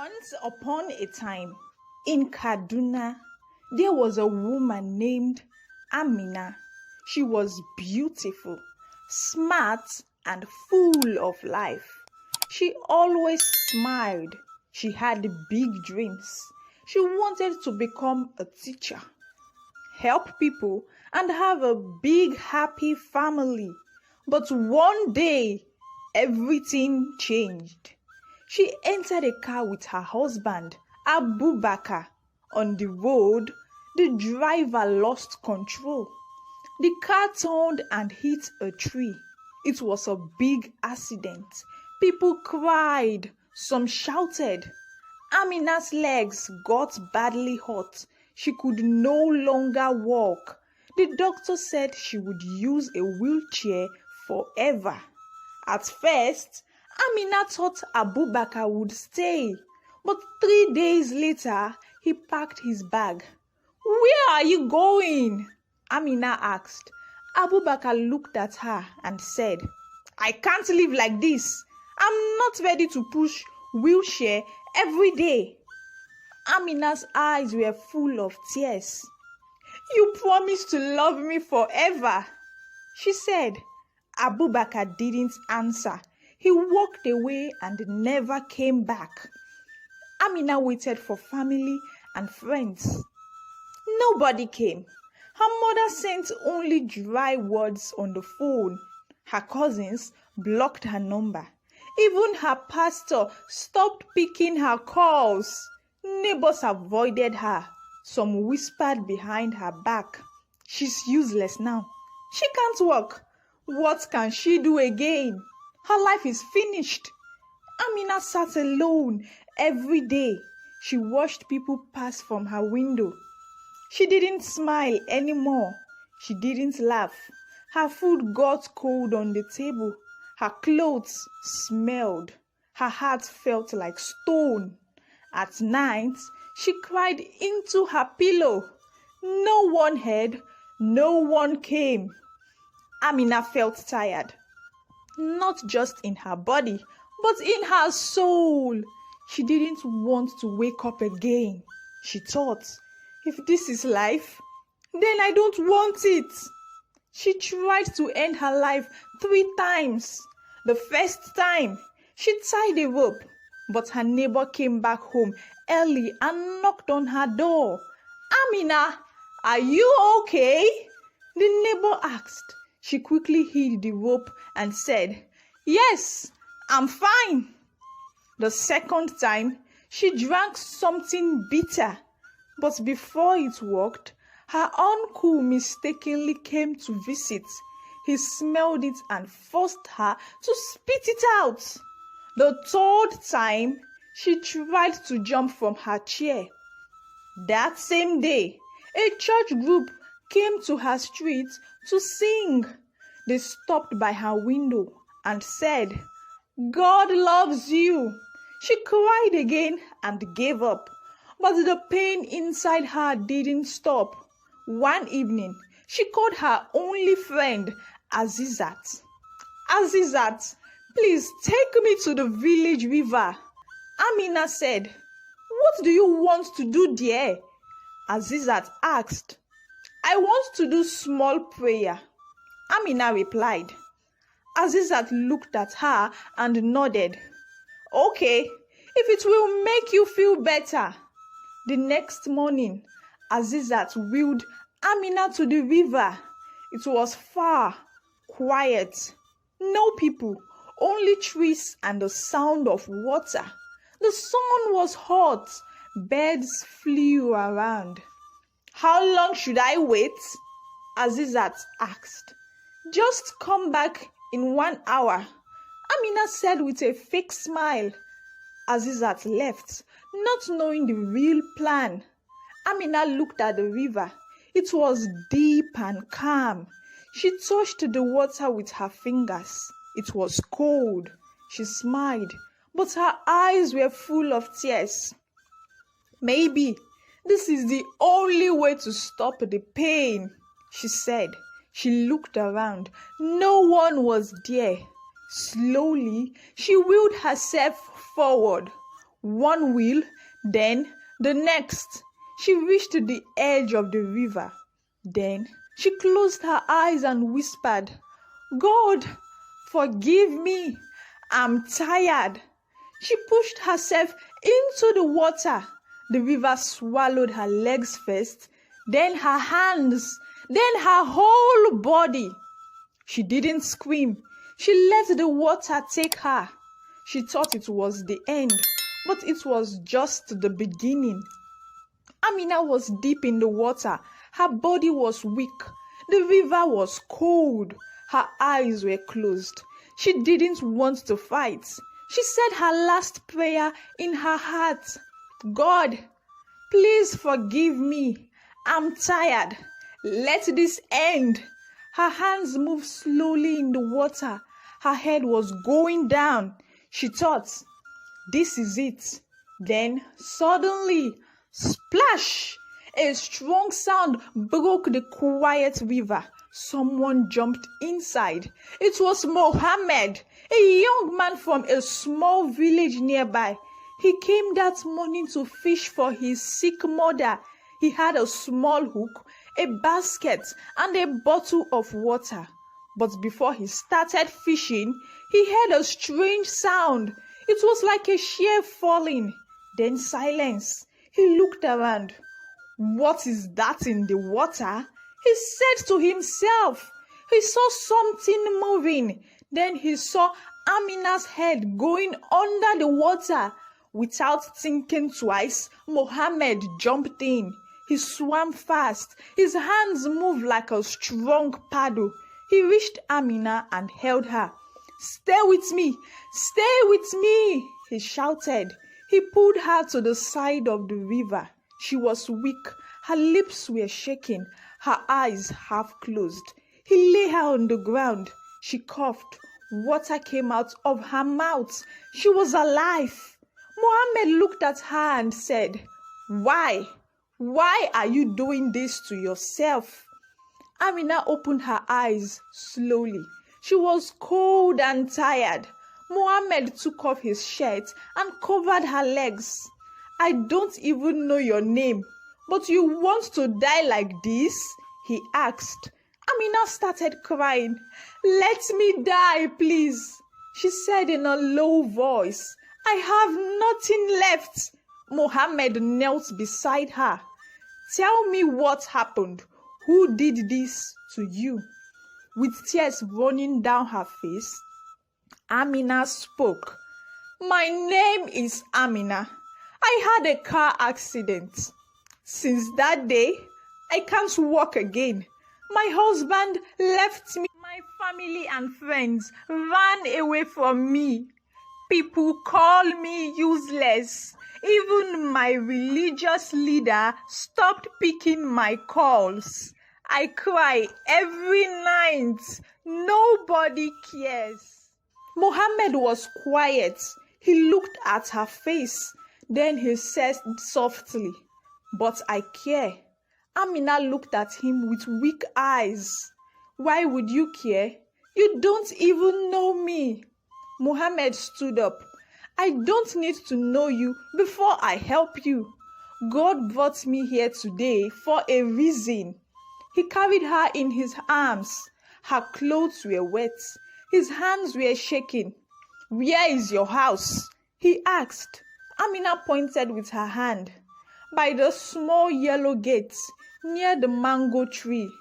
Once upon a time, in Kaduna, there was a woman named Amina. She was beautiful, smart, and full of life. She always smiled. She had big dreams. She wanted to become a teacher, help people, and have a big, happy family. But one day, everything changed. She entered a car with her husband, Abubakar. On the road, the driver lost control. The car turned and hit a tree. It was a big accident. People cried. Some shouted. Amina's legs got badly hurt. She could no longer walk. The doctor said she would use a wheelchair forever. At first, Amina thought Abubakar would stay, but 3 days later, he packed his bag. "Where are you going?" Amina asked. Abubakar looked at her and said, "I can't live like this. I'm not ready to push wheelchair every day." Amina's eyes were full of tears. "You promised to love me forever," she said. Abubakar didn't answer. He walked away and never came back. Amina waited for family and friends. Nobody came. Her mother sent only dry words on the phone. Her cousins blocked her number. Even her pastor stopped picking her calls. Neighbors avoided her. Some whispered behind her back, "She's useless now. She can't walk. What can she do again? Her life is finished." Amina sat alone every day. She watched people pass from her window. She didn't smile anymore. She didn't laugh. Her food got cold on the table. Her clothes smelled. Her heart felt like stone. At night, she cried into her pillow. No one heard. No one came. Amina felt tired. Not just in her body, but in her soul. She didn't want to wake up again. She thought, if this is life, then I don't want it. She tried to end her life 3 times. The first time, she tied a rope, but her neighbor came back home early and knocked on her door. "Amina, are you okay?" the neighbor asked. She quickly hid the rope and said, "Yes, I'm fine." The second time, she drank something bitter, but before it worked, her uncle mistakenly came to visit. He smelled it and forced her to spit it out. The third time, she tried to jump from her chair. That same day, a church group came to her street to sing. They stopped by her window and said, "God loves you." She cried again and gave up, but the pain inside her didn't stop. One evening, she called her only friend, Azizat. "Azizat, please take me to the village river." Amina said, "What do you want to do there?" Azizat asked. "I want to do small prayer," Amina replied. Azizat looked at her and nodded. "Okay, if it will make you feel better." The next morning, Azizat wheeled Amina to the river. It was far, quiet, no people, only trees and the sound of water. The sun was hot. Birds flew around. "How long should I wait?" Azizat asked. "Just come back in 1 hour," Amina said with a fake smile. Azizat left, not knowing the real plan. Amina looked at the river. It was deep and calm. She touched the water with her fingers. It was cold. She smiled, but her eyes were full of tears. "Maybe this is the only way to stop the pain," she said. She looked around. No one was there. Slowly, she wheeled herself forward. one wheel, then the next. She reached the edge of the river. Then she closed her eyes and whispered, "God, forgive me. I'm tired." She pushed herself into the water. The river swallowed her legs first, then her hands, then her whole body. She didn't scream. She let the water take her. She thought it was the end, but it was just the beginning. Amina was deep in the water. Her body was weak. The river was cold. Her eyes were closed. She didn't want to fight. She said her last prayer in her heart. "God, please forgive me. I'm tired. Let this end." Her hands moved slowly in the water. Her head was going down. She thought, "This is it." Then suddenly, splash! A strong sound broke the quiet river. Someone jumped inside. It was Mohammed, a young man from a small village nearby. He came that morning to fish for his sick mother. He had a small hook, a basket, and a bottle of water. But before he started fishing, he heard a strange sound. It was like a shear falling. Then silence. He looked around. "What is that in the water?" he said to himself. He saw something moving. Then he saw Amina's head going under the water. Without thinking twice, Mohammed jumped in. He swam fast. His hands moved like a strong paddle. He reached Amina and held her. "Stay with me! Stay with me!" he shouted. He pulled her to the side of the river. She was weak. Her lips were shaking, her eyes half closed. He lay her on the ground. She coughed. Water came out of her mouth. She was alive. Mohammed looked at her and said, "Why? Why are you doing this to yourself?" Amina opened her eyes slowly. She was cold and tired. Mohammed took off his shirt and covered her legs. "I don't even know your name, but you want to die like this?" he asked. Amina started crying. "Let me die, please," she said in a low voice. "I have nothing left." Mohammed knelt beside her. "Tell me what happened. Who did this to you?" With tears running down her face, Amina spoke. "My name is Amina. I had a car accident. Since that day, I can't walk again. My husband left me. My family and friends ran away from me. People call me useless. Even my religious leader stopped picking my calls. I cry every night. Nobody cares." Mohammed was quiet. He looked at her face. Then he said softly, "But I care." Amina looked at him with weak eyes. "Why would you care? You don't even know me." Mohammed stood up. "I don't need to know you before I help you. God brought me here today for a reason." He carried her in his arms. Her clothes were wet. His hands were shaking. "Where is your house?" he asked. Amina pointed with her hand. "By the small yellow gate near the mango tree."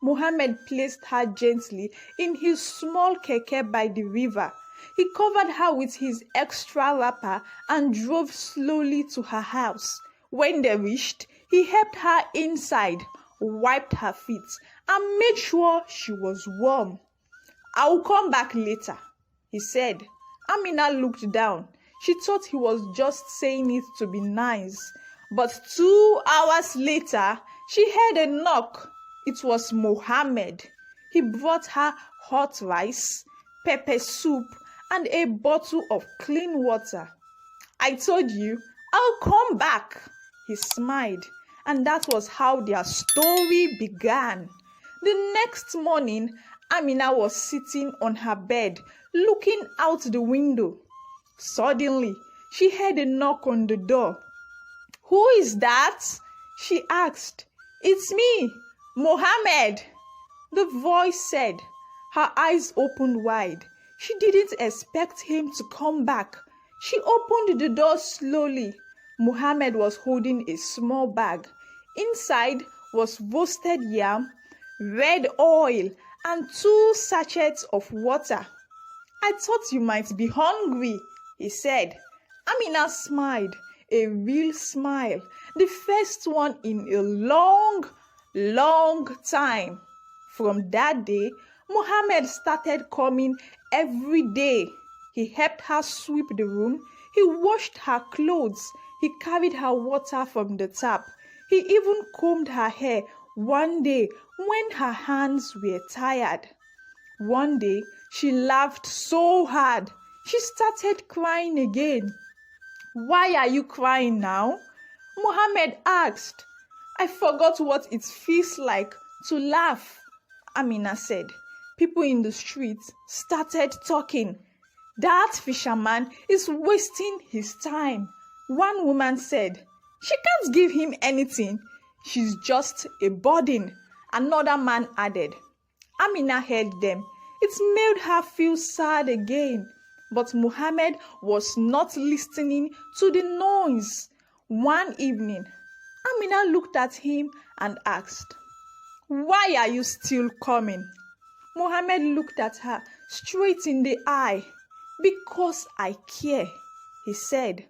Mohammed placed her gently in his small keke by the river. He covered her with his extra wrapper and drove slowly to her house. When they reached, he helped her inside, wiped her feet, and made sure she was warm. "I'll come back later," he said. Amina looked down. She thought he was just saying it to be nice. But 2 hours later, she heard a knock. It was Mohammed. He brought her hot rice, pepper soup, and a bottle of clean water. "I told you, I'll come back," he smiled. And that was how their story began. The next morning, Amina was sitting on her bed, looking out the window. Suddenly, she heard a knock on the door. "Who is that?" she asked. "It's me, Mohammed," the voice said. Her eyes opened wide. She didn't expect him to come back. She opened the door slowly. Mohammed was holding a small bag. Inside was roasted yam, red oil, and 2 sachets of water. "I thought you might be hungry," he said. Amina smiled, a real smile, the first one in a long, long time. From that day, Mohammed started coming every day. He helped her sweep the room. He washed her clothes. He carried her water from the tap. He even combed her hair one day when her hands were tired. One day, she laughed so hard. She started crying again. "Why are you crying now?" Mohammed asked. "I forgot what it feels like to laugh," Amina said. People in the streets started talking. "That fisherman is wasting his time," one woman said. "She can't give him anything. She's just a burden," another man added. Amina heard them. It made her feel sad again. But Mohammed was not listening to the noise. One evening, Amina looked at him and asked, "Why are you still coming?" Mohammed looked at her straight in the eye. "Because I care," he said.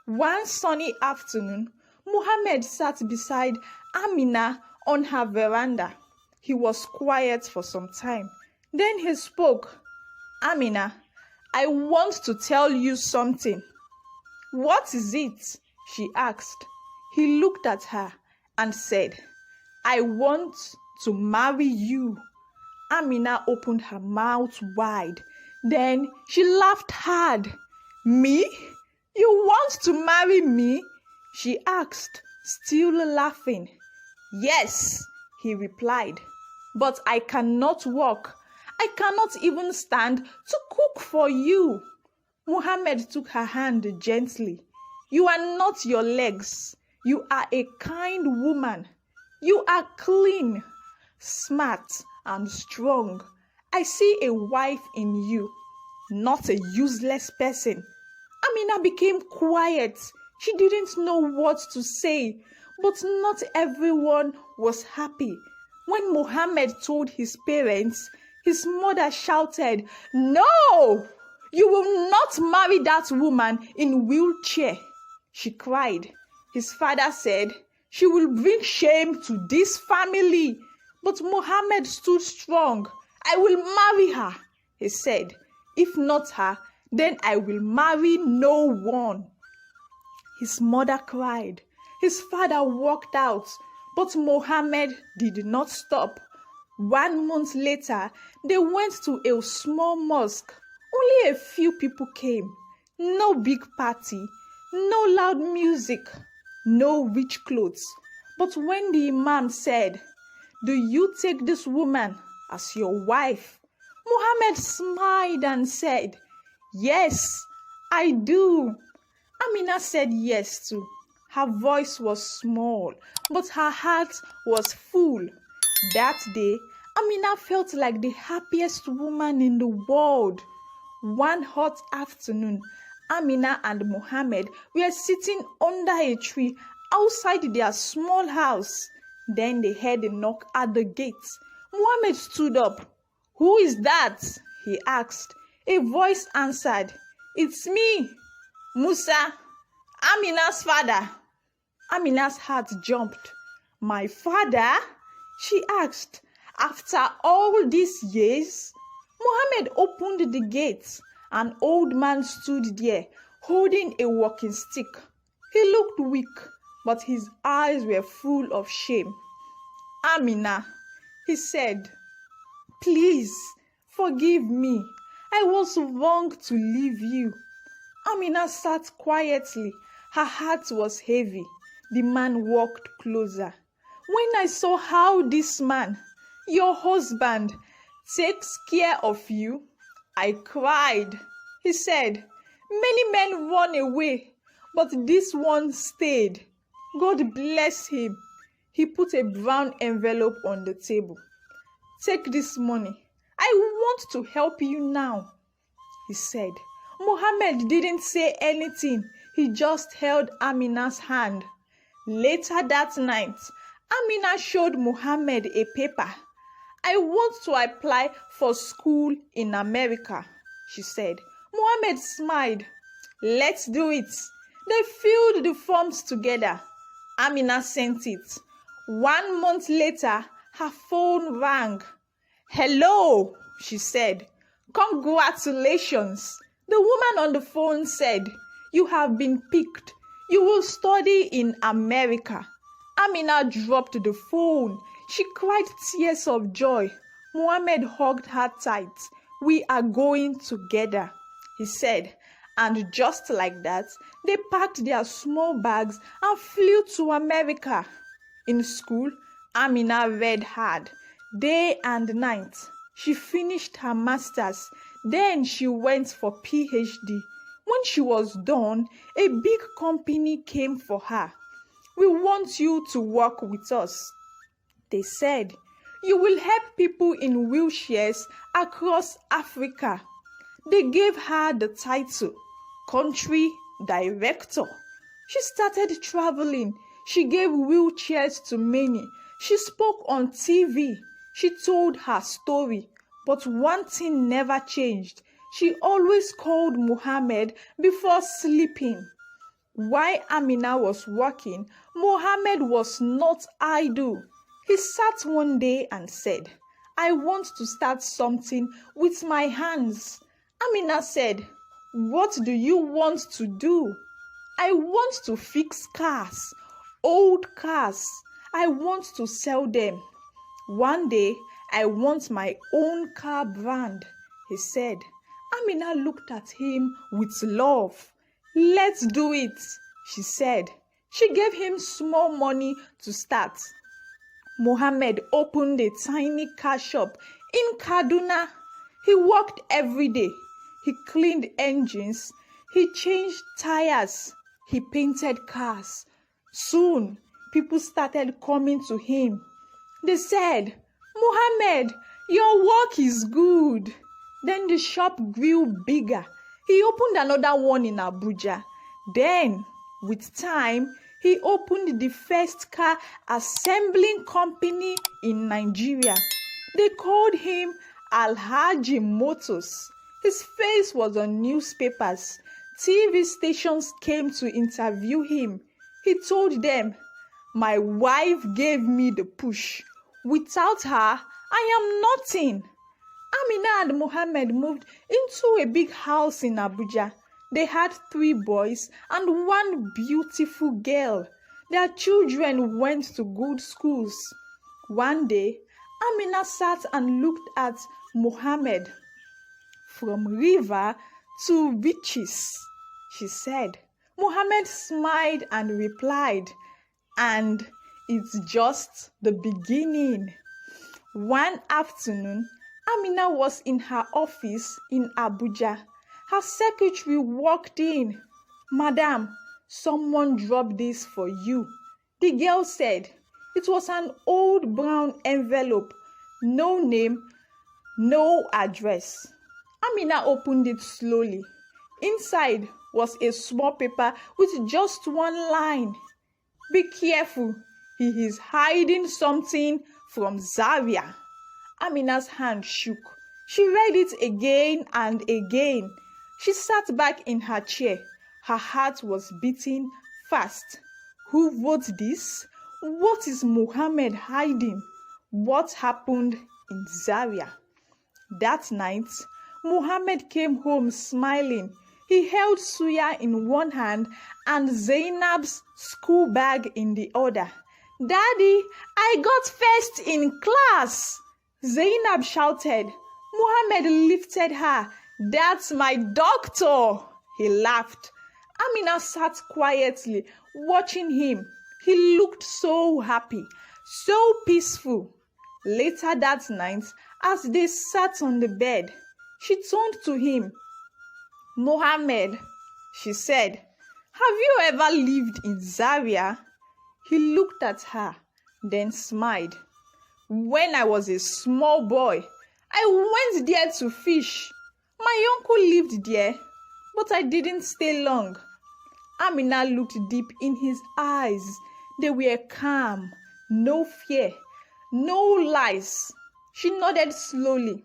One sunny afternoon, Mohammed sat beside Amina on her veranda. He was quiet for some time. Then he spoke. "Amina, I want to tell you something." "What is it?" she asked. He looked at her and said, "I want to marry you." Amina opened her mouth wide. Then she laughed hard. "Me? You want to marry me?" she asked, still laughing. "Yes," he replied, "but I cannot walk. I cannot even stand to cook for you." Mohammed took her hand gently. "You are not your legs. You are a kind woman. You are clean, smart, and strong. I see a wife in you, not a useless person." Amina became quiet. She didn't know what to say, but not everyone was happy. When Mohammed told his parents, his mother shouted, "No! You will not marry that woman in wheelchair," she cried. His father said, "She will bring shame to this family." But Mohammed stood strong. "I will marry her," he said. "If not her, then I will marry no one." His mother cried. His father walked out, but Mohammed did not stop. 1 month later, they went to a small mosque. Only a few people came. No big party, no loud music, no rich clothes. But when the imam said, "Do you take this woman as your wife?" Mohammed smiled and said, "Yes, I do." Amina said yes too. Her voice was small, but her heart was full. That day, Amina felt like the happiest woman in the world. One hot afternoon, Amina and Mohammed were sitting under a tree outside their small house. Then they heard a knock at the gate. Mohammed stood up. "Who is that?" he asked. A voice answered, "It's me, Musa, Amina's father." Amina's heart jumped. "My father?" she asked. "After all these years?" Mohammed opened the gate. An old man stood there, holding a walking stick. He looked weak, but his eyes were full of shame. "Amina," he said, "please forgive me. I was wrong to leave you." Amina sat quietly. Her heart was heavy. The man walked closer. "When I saw how this man, your husband, takes care of you, I cried," he said. Many men run away, but this one stayed. God bless him. He put a brown envelope on the table. Take this money. I want to help you now, he said. Mohammed didn't say anything. He just held Amina's hand. Later that night, Amina showed Mohammed a paper. I want to apply for school in America, she said. Mohammed smiled. Let's do it. They filled the forms together. Amina sent it. 1 month later, her phone rang. Hello, she said. Congratulations. The woman on the phone said, you have been picked. You will study in America. Amina dropped the phone. She cried tears of joy. Mohammed hugged her tight. We are going together, he said. And just like that, they packed their small bags and flew to America. In school, Amina read hard, day and night. She finished her master's. Then she went for PhD. When she was done, a big company came for her. We want you to work with us, they said. You will help people in wheelchairs across Africa. They gave her the title, Country Director. She started traveling. She gave wheelchairs to many. She spoke on TV. She told her story. But one thing never changed. She always called Mohammed before sleeping. While Amina was working, Mohammed was not idle. He sat one day and said, I want to start something with my hands. Amina said, what do you want to do? I want to fix cars, old cars. I want to sell them. One day, I want my own car brand, he said. Amina looked at him with love. Let's do it, she said. She gave him small money to start. Mohammed opened a tiny car shop in Kaduna. He worked every day. He cleaned engines. He changed tires. He painted cars. Soon, people started coming to him. They said, Mohammed, your work is good. Then the shop grew bigger. He opened another one in Abuja. Then, with time, he opened the first car assembling company in Nigeria. They called him Alhaji Motors. His face was on newspapers. TV stations came to interview him. He told them, my wife gave me the push. Without her, I am nothing. Amina and Mohammed moved into a big house in Abuja. They had 3 boys and 1 beautiful girl. Their children went to good schools. One day, Amina sat and looked at Mohammed. From river to riches, she said. Mohammed smiled and replied, and it's just the beginning. One afternoon, Amina was in her office in Abuja. Her secretary walked in. Madam, someone dropped this for you. The girl said. It was an old brown envelope. No name, no address. Amina opened it slowly. Inside was a small paper with just 1 line. Be careful, he is hiding something from Zaria. Amina's hand shook. She read it again and again. She sat back in her chair. Her heart was beating fast. Who wrote this? What is Mohammed hiding? What happened in Zaria? That night, Mohammed came home smiling. He held Suya in one hand and Zainab's school bag in the other. Daddy, I got first in class, Zainab shouted. Mohammed lifted her. That's my doctor, he laughed. Amina sat quietly, watching him. He looked so happy, so peaceful. Later that night, as they sat on the bed, she turned to him. Mohammed, she said. Have you ever lived in Zaria? He looked at her, then smiled. When I was a small boy, I went there to fish. My uncle lived there, but I didn't stay long. Amina looked deep in his eyes. They were calm, no fear, no lies. She nodded slowly.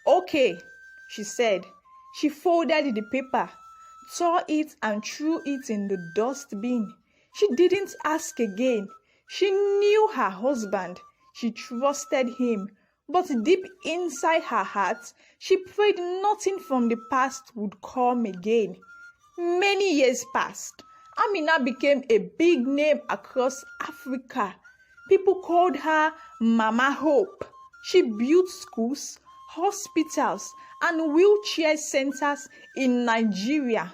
Okay, she said. She folded the paper, tore it and threw it in the dustbin. She didn't ask again. She knew her husband. She trusted him. But deep inside her heart, she prayed nothing from the past would come again. Many years passed. Amina became a big name across Africa. People called her Mama Hope. She built schools, hospitals, and wheelchair centers in Nigeria,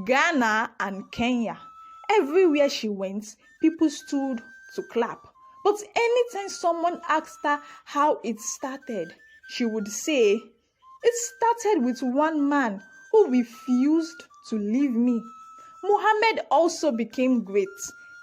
Ghana, and Kenya. Everywhere she went, people stood to clap. But anytime someone asked her how it started, she would say, "It started with one man who refused to leave me." Muhammad also became great.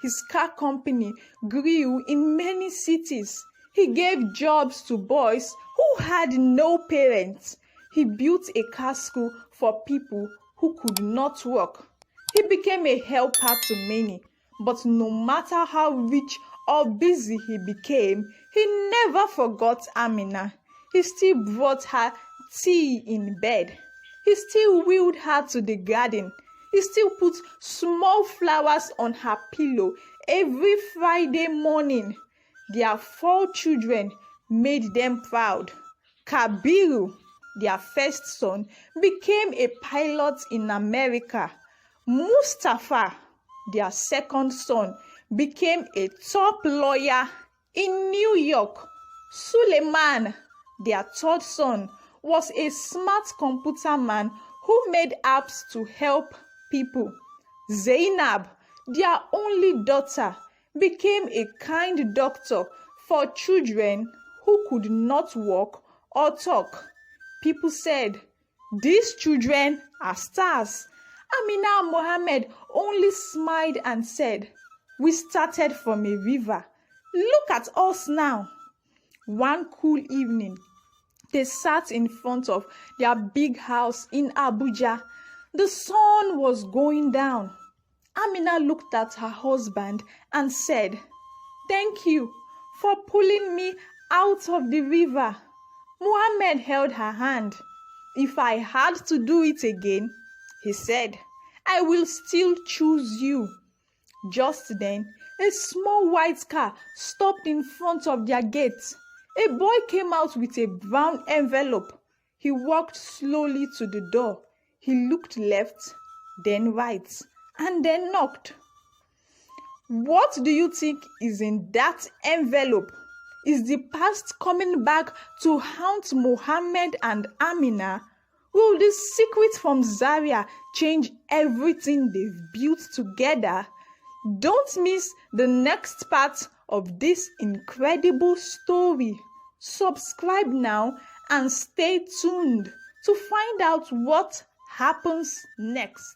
His car company grew in many cities. He gave jobs to boys who had no parents. He built a car school for people who could not walk. He became a helper to many. But no matter how rich or busy he became, he never forgot Amina. He still brought her tea in bed. He still wheeled her to the garden. He still put small flowers on her pillow every Friday morning. Their 4 children made them proud. Kabiru, their first son, became a pilot in America. Mustafa, their second son, became a top lawyer in New York. Suleiman, their third son, was a smart computer man who made apps to help people. Zainab, their only daughter, became a kind doctor for children who could not walk or talk. People said, "These children are stars." Amina and Mohammed only smiled and said, "We started from a river. Look at us now." One cool evening, they sat in front of their big house in Abuja. The sun was going down. Amina looked at her husband and said, "Thank you for pulling me out of the river." Muhammad held her hand. "If I had to do it again," he said, "I will still choose you." Just then, a small white car stopped in front of their gate. A boy came out with a brown envelope. He walked slowly to the door. He looked left, then right, and then knocked. What do you think is in that envelope? Is the past coming back to haunt Muhammad and Amina? Will the secret from Zaria change everything they've built together? Don't miss the next part of this incredible story. Subscribe now and stay tuned to find out what happens next.